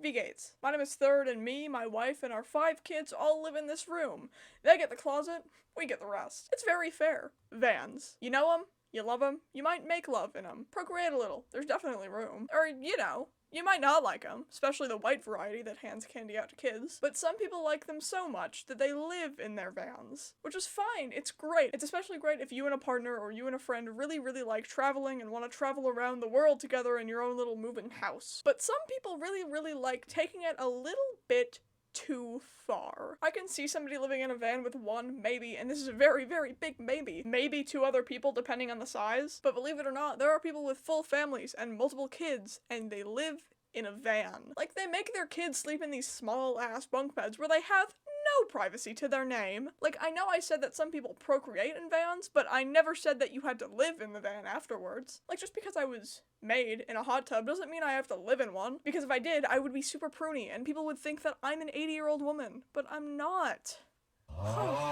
V Gates. My name is Third, and me, my wife, and our 5 kids all live in this room. They get the closet, we get the rest. It's very fair. Vans. You know them, you love them, you might make love in them. Procreate a little, there's definitely room. Or, you know, you might not like them, especially the white variety that hands candy out to kids, but some people like them so much that they live in their vans, which is fine, it's great. It's especially great if you and a partner or you and a friend really like traveling and want to travel around the world together in your own little moving house. But some people really like taking it a little bit too far. I can see somebody living in a van with one, maybe, and this is a very big maybe 2 other people depending on the size, but believe it or not, there are people with full families and multiple kids, and they live in a van. Like, they make their kids sleep in these small ass bunk beds where they have no privacy to their name. Like, I know I said that some people procreate in vans, but I never said that you had to live in the van afterwards. Like, just because I was made in a hot tub doesn't mean I have to live in one, because if I did, I would be super pruny, and people would think that I'm an 80-year-old woman, but I'm not.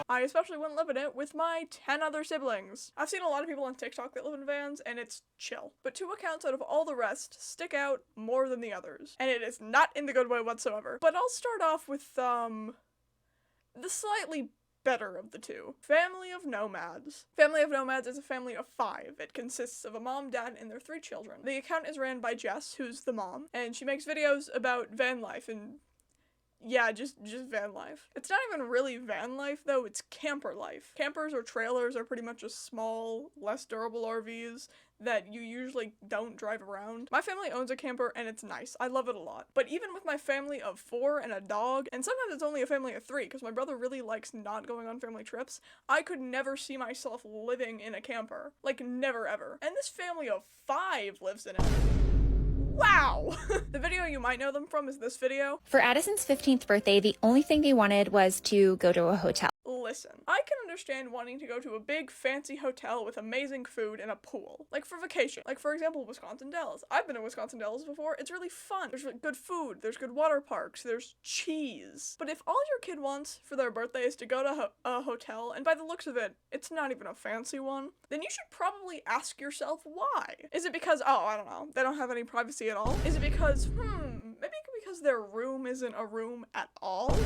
I especially wouldn't live in it with my 10 other siblings. I've seen a lot of people on TikTok that live in vans, and it's chill. But 2 accounts out of all the rest stick out more than the others, and it is not in the good way whatsoever. But I'll start off with, the slightly better of the 2. Family of Nomads. Family of Nomads is a family of 5. It consists of a mom, dad, and their 3 children. The account is ran by Jess, who's the mom, and she makes videos about van life and yeah, just van life. It's not even really van life, though, it's camper life. Campers or trailers are pretty much just small, less durable RVs that you usually don't drive around. My family owns a camper, and it's nice. I love it a lot. But even with my family of 4 and a dog, and sometimes it's only a family of 3, because my brother really likes not going on family trips, I could never see myself living in a camper. Like, never ever. And this family of 5 lives in it. Wow! The video you might know them from is this video. For Addison's 15th birthday, the only thing they wanted was to go to a hotel. Listen, I can understand wanting to go to a big fancy hotel with amazing food and a pool. Like for vacation. Like for example, Wisconsin Dells. I've been to Wisconsin Dells before. It's really fun. There's good food, there's good water parks, there's cheese. But if all your kid wants for their birthday is to go to a hotel, and by the looks of it, it's not even a fancy one, then you should probably ask yourself why. Is it because, oh, I don't know, they don't have any privacy at all? Is it because, maybe because their room isn't a room at all?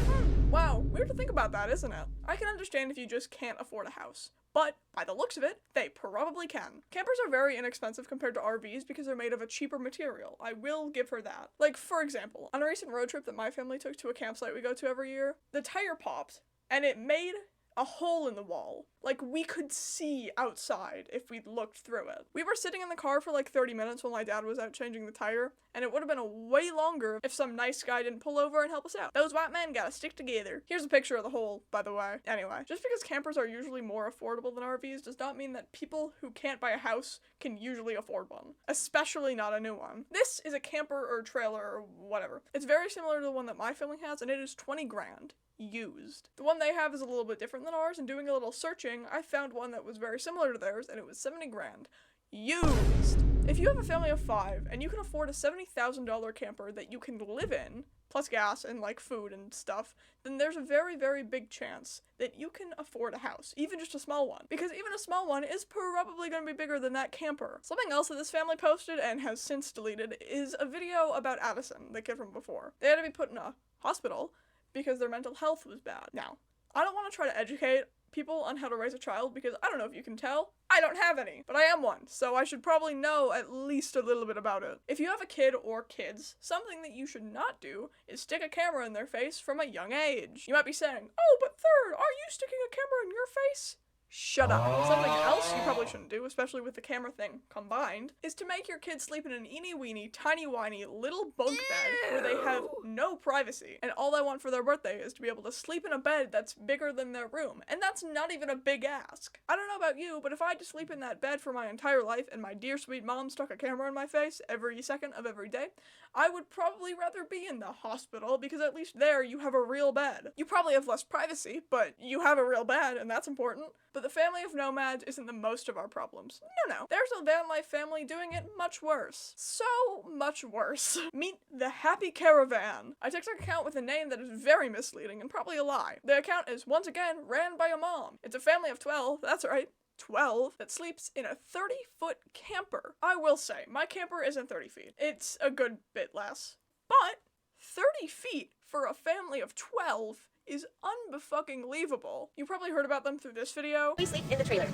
Wow, weird to think about that, isn't it? I can understand if you just can't afford a house, but by the looks of it, they probably can. Campers are very inexpensive compared to RVs because they're made of a cheaper material. I will give her that. Like, for example, on a recent road trip that my family took to a campsite we go to every year, the tire popped, and it made a hole in the wall. Like, we could see outside if we looked through it. We were sitting in the car for like 30 minutes while my dad was out changing the tire, and it would have been a way longer if some nice guy didn't pull over and help us out. Those white men gotta stick together. Here's a picture of the hole, by the way. Anyway, just because campers are usually more affordable than RVs does not mean that people who can't buy a house can usually afford one. Especially not a new one. This is a camper or trailer or whatever. It's very similar to the one that my family has, and it is 20 grand. Used. The one they have is a little bit different than ours, and doing a little searching, I found one that was very similar to theirs, and it was 70 grand. Used. If you have a family of 5, and you can afford a $70,000 camper that you can live in, plus gas and like food and stuff, then there's a very big chance that you can afford a house, even just a small one, because even a small one is probably going to be bigger than that camper. Something else that this family posted and has since deleted is a video about Addison, the kid from before. They had to be put in a hospital because their mental health was bad. Now, I don't want to try to educate people on how to raise a child because I don't know if you can tell, I don't have any, but I am one, so I should probably know at least a little bit about it. If you have a kid or kids, something that you should not do is stick a camera in their face from a young age. You might be saying, oh, but Third, are you sticking a camera in your face? Shut up. Something else you probably shouldn't do, especially with the camera thing combined, is to make your kids sleep in an eeny-weeny, tiny-whiny little bunk bed where they have no privacy, and all they want for their birthday is to be able to sleep in a bed that's bigger than their room, and that's not even a big ask. I don't know about you, but if I had to sleep in that bed for my entire life and my dear sweet mom stuck a camera in my face every second of every day, I would probably rather be in the hospital because at least there you have a real bed. You probably have less privacy, but you have a real bed, and that's important. But the family of nomads isn't the most of our problems. No. There's a van life family doing it much worse. So much worse. Meet the Happy Caravan, a TikTok account with a name that is very misleading and probably a lie. The account is once again ran by a mom. It's a family of 12, that's right. 12 that sleeps in a 30-foot camper. I will say, my camper isn't 30 feet. It's a good bit less. But 30 feet for a family of 12 is unbefucking-leavable. You probably heard about them through this video. We sleep in the trailer.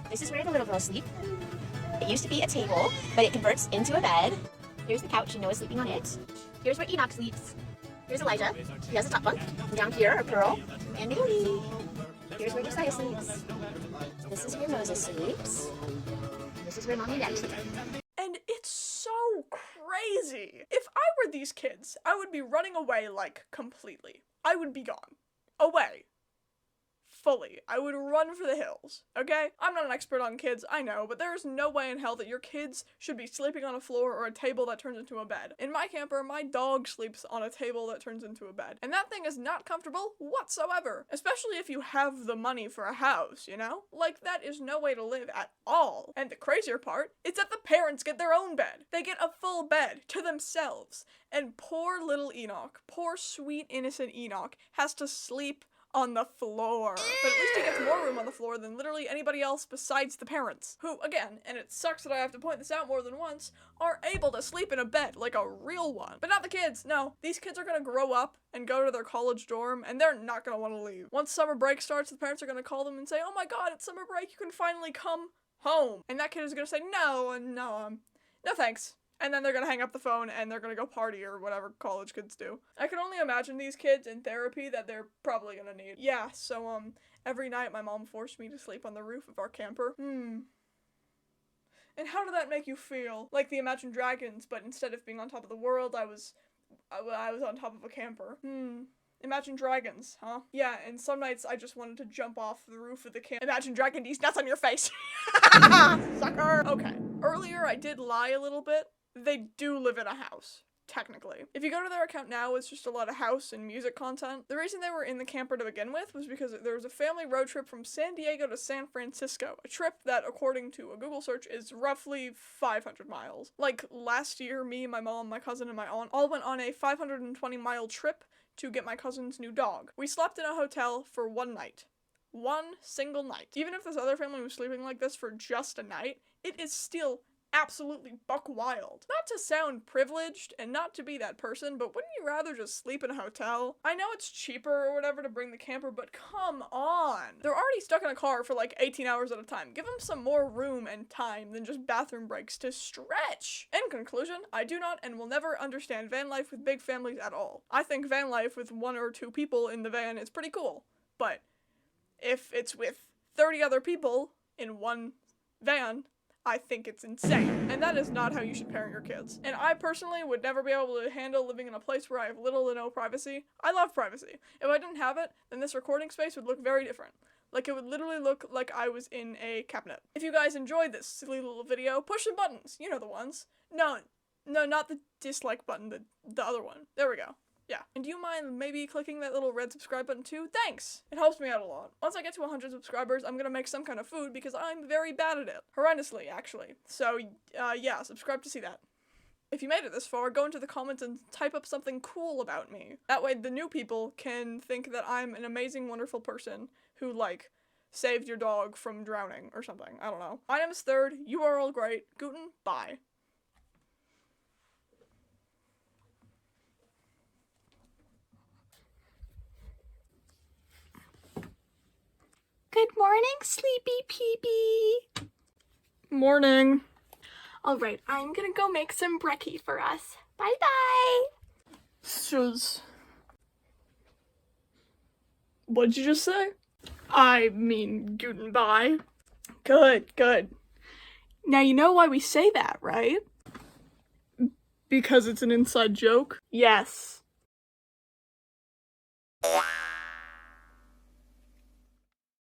This is where the little girls sleep. It used to be a table, but it converts into a bed. Here's the couch and Noah's sleeping on it. Here's where Enoch sleeps. Here's Elijah. He has a top bunk. And down here are Pearl and Naomi. Here's where Josiah sleeps. This is where Moses sleeps. This is where Mommy and Daddy sleep. And it's so crazy. If I were these kids, I would be running away, like, completely. I would be gone. Away. Fully. I would run for the hills, okay? I'm not an expert on kids, I know, but there is no way in hell that your kids should be sleeping on a floor or a table that turns into a bed. In my camper, my dog sleeps on a table that turns into a bed. And that thing is not comfortable whatsoever. Especially if you have the money for a house, you know? Like, that is no way to live at all. And the crazier part is that the parents get their own bed. They get a full bed to themselves. And poor little Enoch, poor sweet innocent Enoch, has to sleep on the floor. But at least he gets more room on the floor than literally anybody else besides the parents, who, again, and it sucks that I have to point this out more than once, are able to sleep in a bed like a real one. But not the kids, no. These kids are gonna grow up and go to their college dorm, and they're not gonna want to leave. Once summer break starts, the parents are gonna call them and say, oh my god, it's summer break, you can finally come home. And that kid is gonna say, no thanks. And then they're gonna hang up the phone and they're gonna go party or whatever college kids do. I can only imagine these kids in therapy that they're probably gonna need. Yeah, so every night my mom forced me to sleep on the roof of our camper. And how did that make you feel? Like the Imagine Dragons, but instead of being on top of the world, I was on top of a camper. Imagine Dragons, huh? Yeah, and some nights I just wanted to jump off the roof of the camp. Imagine Dragon these nuts on your face! Sucker! Okay. Earlier I did lie a little bit. They do live in a house, technically. If you go to their account now, it's just a lot of house and music content. The reason they were in the camper to begin with was because there was a family road trip from San Diego to San Francisco. A trip that, according to a Google search, is roughly 500 miles. Like, last year, me, my mom, my cousin, and my aunt all went on a 520-mile trip to get my cousin's new dog. We slept in a hotel for one night. One single night. Even if this other family was sleeping like this for just a night, it is still absolutely buck wild. Not to sound privileged and not to be that person, but wouldn't you rather just sleep in a hotel? I know it's cheaper or whatever to bring the camper, but come on. They're already stuck in a car for like 18 hours at a time. Give them some more room and time than just bathroom breaks to stretch. In conclusion, I do not and will never understand van life with big families at all. I think van life with 1 or 2 people in the van is pretty cool, but if it's with 30 other people in one van, I think it's insane. And that is not how you should parent your kids. And I personally would never be able to handle living in a place where I have little to no privacy. I love privacy. If I didn't have it, then this recording space would look very different. Like, it would literally look like I was in a cabinet. If you guys enjoyed this silly little video, push the buttons. You know the ones. No, not the dislike button, the other one. There we go. Yeah. And do you mind maybe clicking that little red subscribe button too? Thanks! It helps me out a lot. Once I get to 100 subscribers, I'm gonna make some kind of food because I'm very bad at it. Horrendously, actually. So, yeah, subscribe to see that. If you made it this far, go into the comments and type up something cool about me. That way the new people can think that I'm an amazing, wonderful person who, like, saved your dog from drowning or something. I don't know. My name is Third. You are all great. Guten. Bye. Good morning, Sleepy Peepee. Morning. All right, I'm gonna go make some brekkie for us. Bye-bye. What'd you just say? I mean, guten bye. Good. Now you know why we say that, right? Because it's an inside joke? Yes.